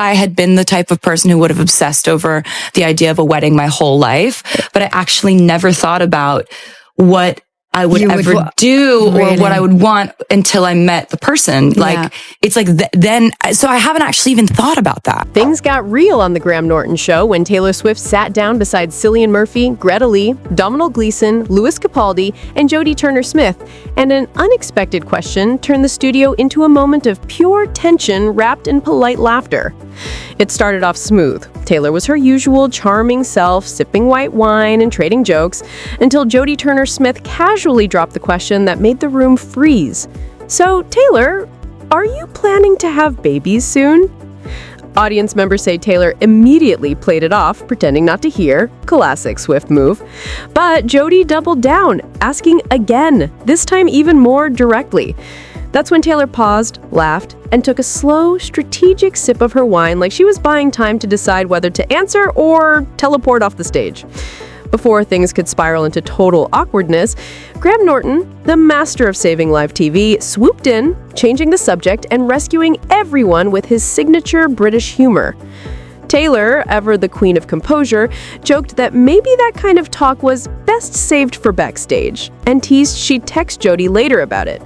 I had been the type of person who would have obsessed over the idea of a wedding my whole life, but I actually never thought about what I would ever do or what I would want until I met the person. Like, it's like then, so I haven't actually even thought about that. Things got real on the Graham Norton show when Taylor Swift sat down beside Cillian Murphy, Greta Lee, Domhnall Gleeson, Louis Capaldi, and Jodie Turner-Smith, and an unexpected question turned the studio into a moment of pure tension wrapped in polite laughter. It started off smooth. Taylor was her usual charming self, sipping white wine and trading jokes, until Jodie Turner-Smith casually dropped the question that made the room freeze. So, Taylor, are you planning to have babies soon? Audience members say Taylor immediately played it off, pretending not to hear. Classic Swift move. But Jodie doubled down, asking again, this time even more directly. That's when Taylor paused, laughed, and took a slow, strategic sip of her wine like she was buying time to decide whether to answer or teleport off the stage. Before things could spiral into total awkwardness, Graham Norton, the master of saving live TV, swooped in, changing the subject and rescuing everyone with his signature British humor. Taylor, ever the queen of composure, joked that maybe that kind of talk was best saved for backstage, and teased she'd text Jodie later about it.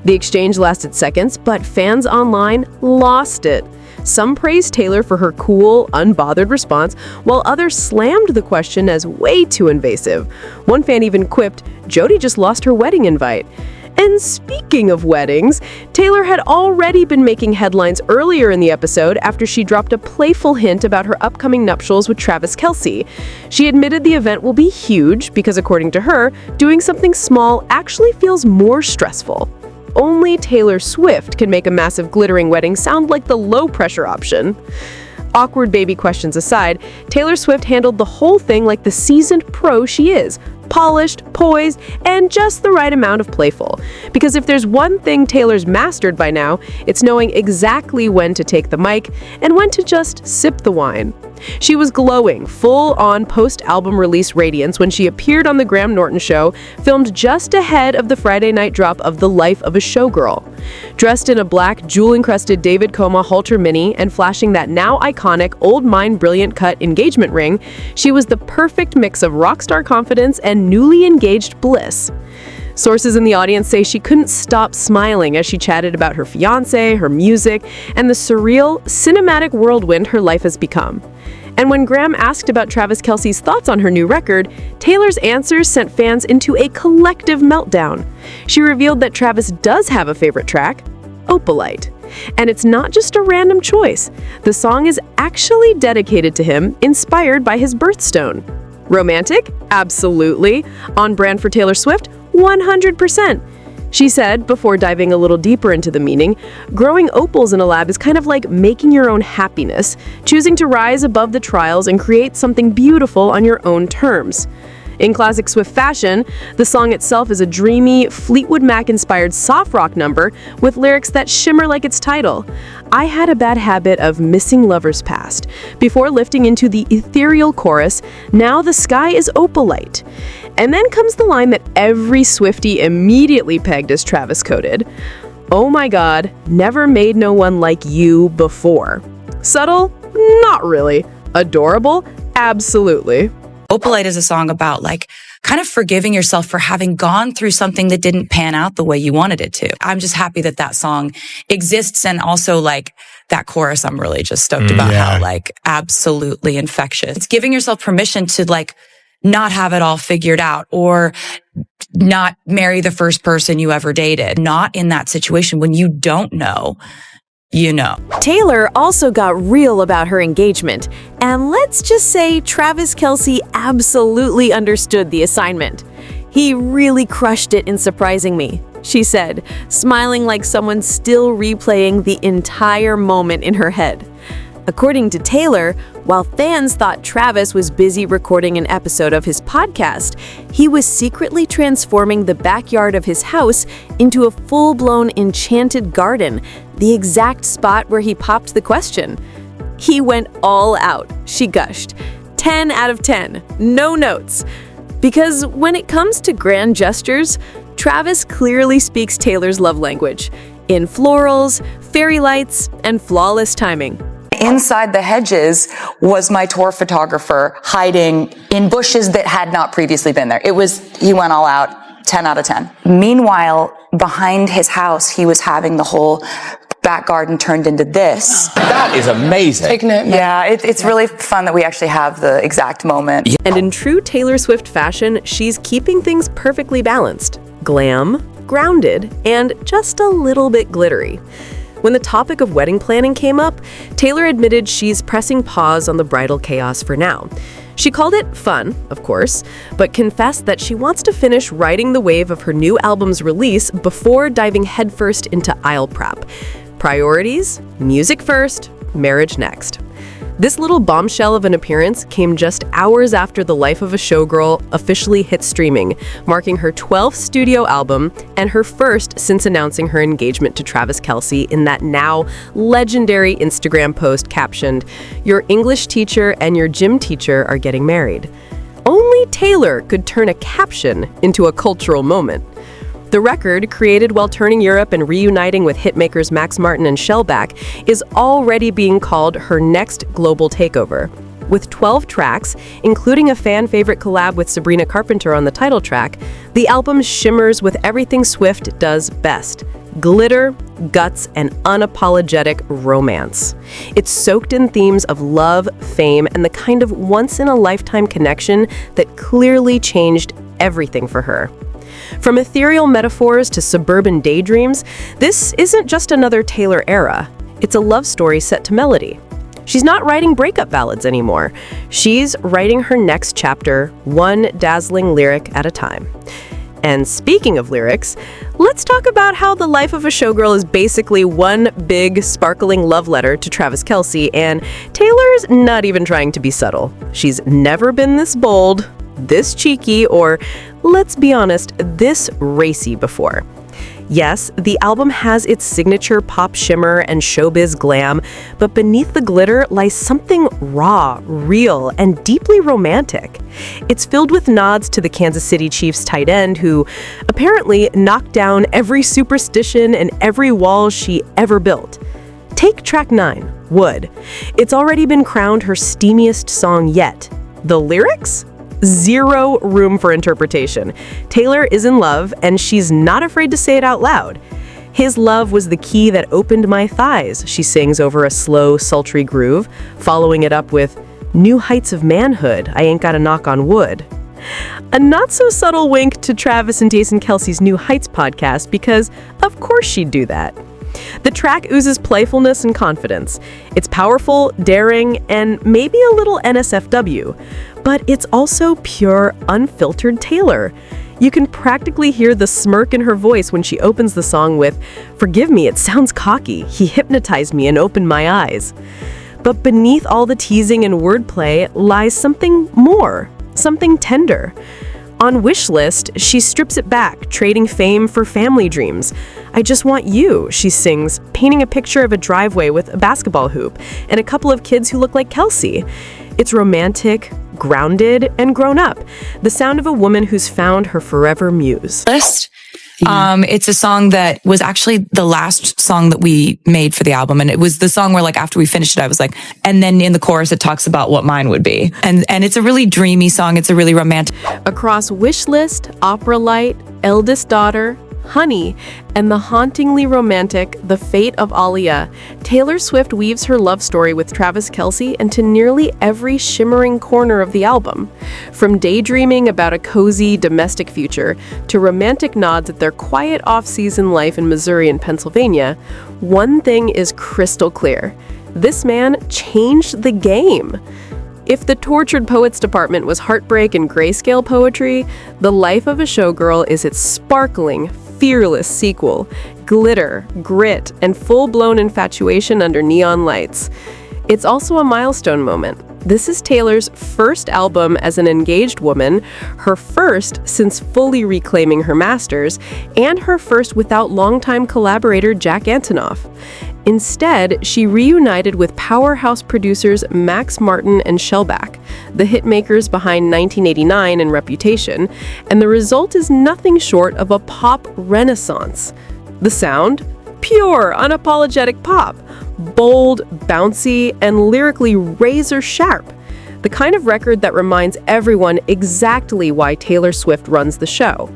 The exchange lasted seconds, but fans online lost it. Some praised Taylor for her cool, unbothered response, while others slammed the question as way too invasive. One fan even quipped, "Jodie just lost her wedding invite." And speaking of weddings, Taylor had already been making headlines earlier in the episode after she dropped a playful hint about her upcoming nuptials with Travis Kelce. She admitted the event will be huge because, according to her, doing something small actually feels more stressful. Only Taylor Swift can make a massive glittering wedding sound like the low-pressure option. Awkward baby questions aside, Taylor Swift handled the whole thing like the seasoned pro she is, polished, poised, and just the right amount of playful. Because if there's one thing Taylor's mastered by now, it's knowing exactly when to take the mic and when to just sip the wine. She was glowing, full-on post-album release radiance when she appeared on The Graham Norton Show, filmed just ahead of the Friday night drop of The Life of a Showgirl. Dressed in a black, jewel-encrusted David Coma halter mini and flashing that now iconic, old mine brilliant cut engagement ring, she was the perfect mix of rock star confidence and newly engaged bliss. Sources in the audience say she couldn't stop smiling as she chatted about her fiancé, her music, and the surreal, cinematic whirlwind her life has become. And when Graham asked about Travis Kelce's thoughts on her new record, Taylor's answers sent fans into a collective meltdown. She revealed that Travis does have a favorite track, Opalite. And it's not just a random choice. The song is actually dedicated to him, inspired by his birthstone. Romantic? Absolutely. On brand for Taylor Swift? 100%. She said, before diving a little deeper into the meaning, growing opals in a lab is kind of like making your own happiness, choosing to rise above the trials and create something beautiful on your own terms. In classic Swift fashion, the song itself is a dreamy, Fleetwood Mac-inspired soft rock number with lyrics that shimmer like its title. I had a bad habit of missing lovers past, before lifting into the ethereal chorus, now the sky is opalite. And then comes the line that every Swiftie immediately pegged as Travis-coded. Oh my god, never made no one like you before. Subtle? Not really. Adorable? Absolutely. Opalite is a song about like kind of forgiving yourself for having gone through something that didn't pan out the way you wanted it to. I'm just happy that that song exists, and also like that chorus I'm really just stoked about how like absolutely infectious. It's giving yourself permission to like not have it all figured out or not marry the first person you ever dated. Not in that situation when you don't know. You know. Taylor also got real about her engagement, and let's just say Travis Kelce absolutely understood the assignment. He really crushed it in surprising me, she said, smiling like someone still replaying the entire moment in her head. According to Taylor, while fans thought Travis was busy recording an episode of his podcast, he was secretly transforming the backyard of his house into a full-blown enchanted garden, the exact spot where he popped the question. He went all out, she gushed. 10 out of 10, no notes. Because when it comes to grand gestures, Travis clearly speaks Taylor's love language, in florals, fairy lights, and flawless timing. Inside the hedges was my tour photographer hiding in bushes that had not previously been there. He went all out, 10 out of 10. Meanwhile, behind his house, he was having the whole back garden turned into this. That is amazing. Take note. Yeah, it's really fun that we actually have the exact moment. And in true Taylor Swift fashion, she's keeping things perfectly balanced. Glam, grounded, and just a little bit glittery. When the topic of wedding planning came up, Taylor admitted she's pressing pause on the bridal chaos for now. She called it fun, of course, but confessed that she wants to finish riding the wave of her new album's release before diving headfirst into aisle prep. Priorities? Music first, marriage next. This little bombshell of an appearance came just hours after The Life of a Showgirl officially hit streaming, marking her 12th studio album and her first since announcing her engagement to Travis Kelce in that now legendary Instagram post captioned, "Your English teacher and your gym teacher are getting married." Only Taylor could turn a caption into a cultural moment. The record, created while touring Europe and reuniting with hitmakers Max Martin and Shellback, is already being called her next global takeover. With 12 tracks, including a fan-favorite collab with Sabrina Carpenter on the title track, the album shimmers with everything Swift does best: glitter, guts, and unapologetic romance. It's soaked in themes of love, fame, and the kind of once-in-a-lifetime connection that clearly changed everything for her. From ethereal metaphors to suburban daydreams, this isn't just another Taylor era. It's a love story set to melody. She's not writing breakup ballads anymore. She's writing her next chapter, one dazzling lyric at a time. And speaking of lyrics, let's talk about how The Life of a Showgirl is basically one big, sparkling love letter to Travis Kelce, and Taylor's not even trying to be subtle. She's never been this bold, this cheeky, or, let's be honest, this racy before. Yes, the album has its signature pop shimmer and showbiz glam, but beneath the glitter lies something raw, real, and deeply romantic. It's filled with nods to the Kansas City Chiefs tight end who apparently knocked down every superstition and every wall she ever built. Take track 9, Wood. It's already been crowned her steamiest song yet. The lyrics? Zero room for interpretation. Taylor is in love, and she's not afraid to say it out loud. "His love was the key that opened my thighs," she sings over a slow, sultry groove, following it up with, "New heights of manhood, I ain't gotta knock on wood." A not-so-subtle wink to Travis and Jason Kelce's New Heights podcast, because of course she'd do that. The track oozes playfulness and confidence. It's powerful, daring, and maybe a little NSFW, but it's also pure, unfiltered Taylor. You can practically hear the smirk in her voice when she opens the song with, "Forgive me, it sounds cocky. He hypnotized me and opened my eyes." But beneath all the teasing and wordplay lies something more, something tender. On Wishlist, she strips it back, trading fame for family dreams. "I just want you," she sings, painting a picture of a driveway with a basketball hoop and a couple of kids who look like Kelce. It's romantic, grounded, and grown up. The sound of a woman who's found her forever muse. It's a song that was actually the last song that we made for the album. And it was the song where, like, after we finished it, I was like, and then in the chorus, it talks about what mine would be. And it's a really dreamy song. It's a really romantic. Across Wishlist, Opalite, Eldest Daughter, Honey, and the hauntingly romantic The Fate of Aaliyah, Taylor Swift weaves her love story with Travis Kelce into nearly every shimmering corner of the album. From daydreaming about a cozy domestic future to romantic nods at their quiet off-season life in Missouri and Pennsylvania, one thing is crystal clear. This man changed the game. If the Tortured Poets department was heartbreak and grayscale poetry, The Life of a Showgirl is its sparkling, fearless sequel, glitter, grit, and full-blown infatuation under neon lights. It's also a milestone moment. This is Taylor's first album as an engaged woman, her first since fully reclaiming her masters, and her first without longtime collaborator Jack Antonoff. Instead, she reunited with powerhouse producers Max Martin and Shellback, the hitmakers behind 1989 and Reputation, and the result is nothing short of a pop renaissance. The sound? Pure, unapologetic pop, Bold, bouncy, and lyrically razor sharp. The kind of record that reminds everyone exactly why Taylor Swift runs the show.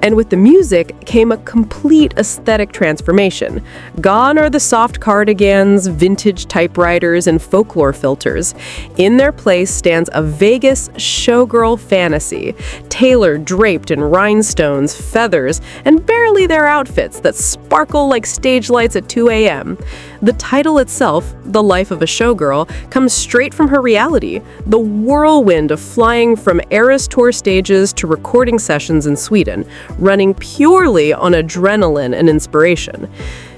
And with the music came a complete aesthetic transformation. Gone are the soft cardigans, vintage typewriters, and folklore filters. In their place stands a Vegas showgirl fantasy. Taylor draped in rhinestones, feathers, and barely their outfits that sparkle like stage lights at 2 a.m. The title itself, The Life of a Showgirl, comes straight from her reality. The whirlwind of flying from Eras Tour stages to recording sessions in Sweden, running purely on adrenaline and inspiration.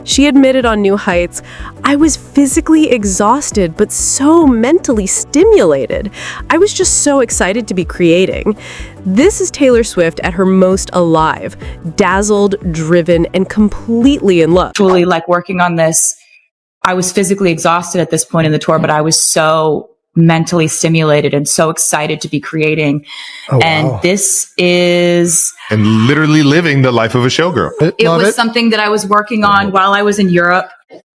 She admitted on New Heights, "I was physically exhausted, but so mentally stimulated. I was just so excited to be creating." This is Taylor Swift at her most alive, dazzled, driven, and completely in love. Actually, like working on this, I was physically exhausted at this point in the tour, but I was so mentally stimulated and so excited to be creating. Oh, and wow. this is... And literally living the life of a showgirl. It was something that I was working on while I was in Europe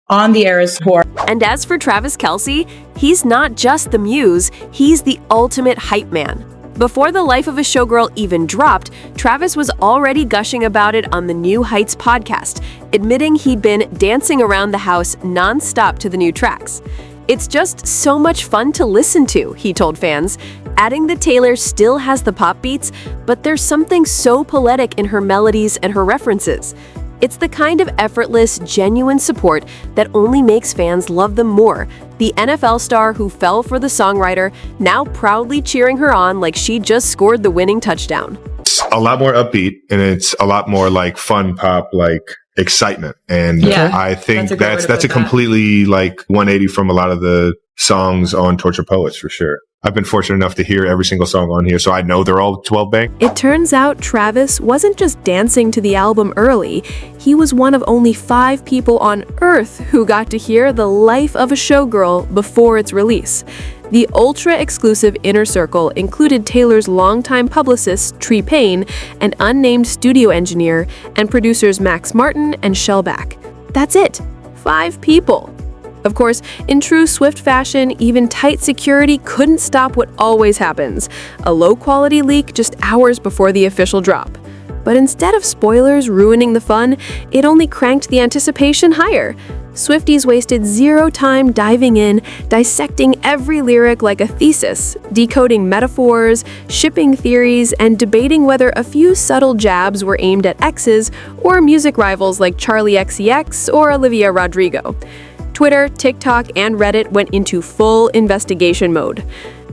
on the Eras Tour. And as for Travis Kelce, he's not just the muse, he's the ultimate hype man. Before The Life of a Showgirl even dropped, Travis was already gushing about it on the New Heights podcast, admitting he'd been dancing around the house nonstop to the new tracks. "It's just so much fun to listen to," he told fans, adding that Taylor still has the pop beats, but there's something so poetic in her melodies and her references. It's the kind of effortless, genuine support that only makes fans love them more. The NFL star who fell for the songwriter, now proudly cheering her on like she just scored the winning touchdown. It's a lot more upbeat, and it's a lot more like fun pop, like excitement. And Yeah, I think that's a great way to that's a put that. completely like 180 from a lot of the songs on Torture Poets for sure. I've been fortunate enough to hear every single song on here, so I know they're all 12 bang. It turns out Travis wasn't just dancing to the album early, he was one of only 5 people on Earth who got to hear The Life of a Showgirl before its release. The ultra-exclusive inner circle included Taylor's longtime publicist, Tree Payne, an unnamed studio engineer, and producers Max Martin and Shellback. That's it. 5 people. Of course, in true Swift fashion, even tight security couldn't stop what always happens, a low-quality leak just hours before the official drop. But instead of spoilers ruining the fun, it only cranked the anticipation higher. Swifties wasted zero time diving in, dissecting every lyric like a thesis, decoding metaphors, shipping theories, and debating whether a few subtle jabs were aimed at exes or music rivals like Charli XCX or Olivia Rodrigo. Twitter, TikTok, and Reddit went into full investigation mode.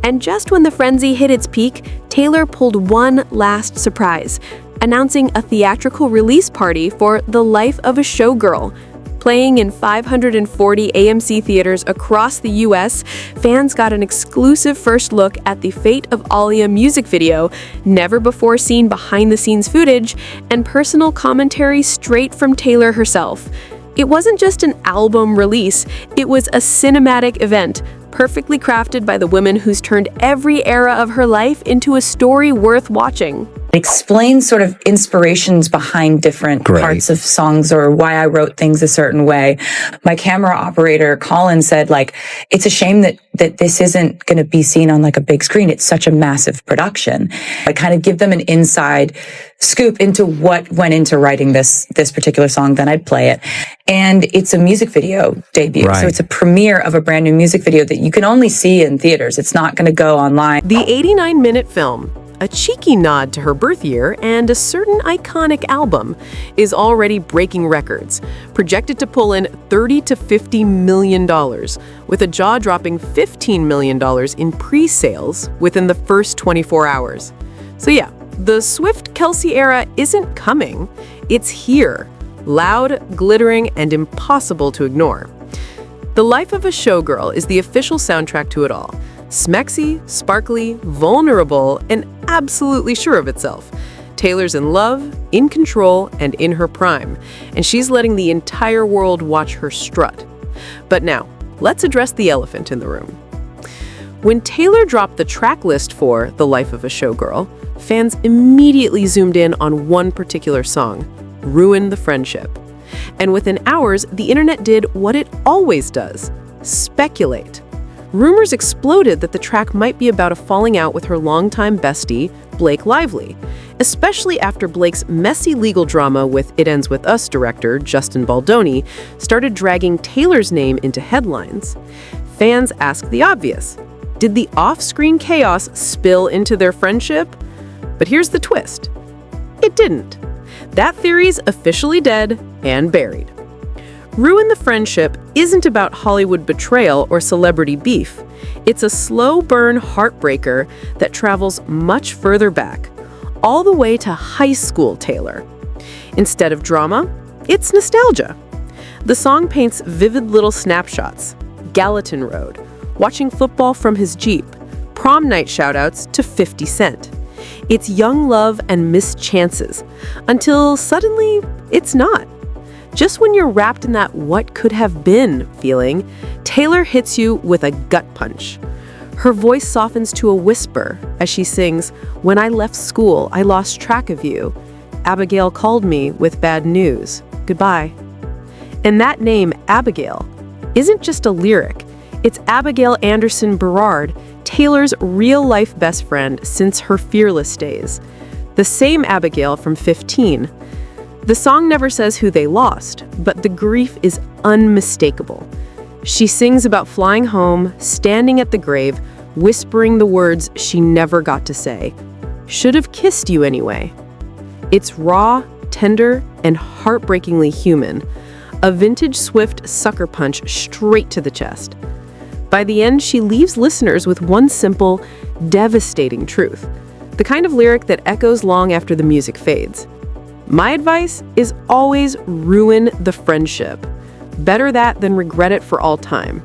And just when the frenzy hit its peak, Taylor pulled one last surprise, announcing a theatrical release party for The Life of a Showgirl. Playing in 540 AMC theaters across the US, fans got an exclusive first look at the Fate of Alia music video, never before seen behind-the-scenes footage, and personal commentary straight from Taylor herself. It wasn't just an album release, it was a cinematic event, perfectly crafted by the woman who's turned every era of her life into a story worth watching. Explain sort of inspirations behind different parts of songs or why I wrote things a certain way. My camera operator, Colin, said, like, it's a shame that this isn't going to be seen on like a big screen. It's such a massive production. I kind of give them an inside scoop into what went into writing this particular song. Then I'd play it. And it's a music video debut. Right. So it's a premiere of a brand new music video that you can only see in theaters. It's not going to go online. The 89-minute film, a cheeky nod to her birth year and a certain iconic album, is already breaking records, projected to pull in $30 to $50 million, with a jaw-dropping $15 million in pre-sales within the first 24 hours. So yeah, the Swift-Kelce era isn't coming, it's here, loud, glittering, and impossible to ignore. The Life of a Showgirl is the official soundtrack to it all. Smexy, sparkly, vulnerable, and absolutely sure of itself. Taylor's in love, in control, and in her prime, and she's letting the entire world watch her strut. But now, let's address the elephant in the room. When Taylor dropped the track list for The Life of a Showgirl, fans immediately zoomed in on one particular song, Ruin the Friendship. And within hours, the internet did what it always does: speculate. Rumors exploded that the track might be about a falling out with her longtime bestie, Blake Lively, especially after Blake's messy legal drama with It Ends With Us director Justin Baldoni started dragging Taylor's name into headlines. Fans asked the obvious: did the off-screen chaos spill into their friendship? But here's the twist: it didn't. That theory's officially dead and buried. Ruin the Friendship isn't about Hollywood betrayal or celebrity beef. It's a slow burn heartbreaker that travels much further back, all the way to high school Taylor. Instead of drama, it's nostalgia. The song paints vivid little snapshots: Gallatin Road, watching football from his Jeep, prom night shoutouts to 50 Cent. It's young love and missed chances, until suddenly it's not. Just when you're wrapped in that what could have been feeling, Taylor hits you with a gut punch. Her voice softens to a whisper as she sings, "When I left school, I lost track of you. Abigail called me with bad news. Goodbye." And that name, Abigail, isn't just a lyric. It's Abigail Anderson Berard, Taylor's real-life best friend since her Fearless days. The same Abigail from 15. The song never says who they lost, but the grief is unmistakable. She sings about flying home, standing at the grave, whispering the words she never got to say. Should have kissed you anyway. It's raw, tender, and heartbreakingly human. A vintage Swift sucker punch straight to the chest. By the end, she leaves listeners with one simple, devastating truth. The kind of lyric that echoes long after the music fades. My advice is always ruin the friendship. Better that than regret it for all time.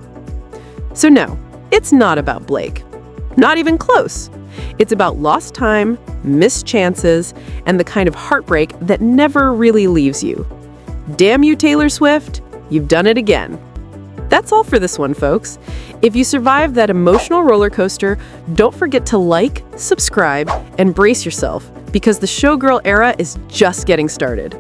So no, it's not about Blake. Not even close. It's about lost time, missed chances, and the kind of heartbreak that never really leaves you. Damn you, Taylor Swift, you've done it again. That's all for this one, folks. If you survived that emotional roller coaster, don't forget to like, subscribe, and brace yourself, because the Showgirl era is just getting started.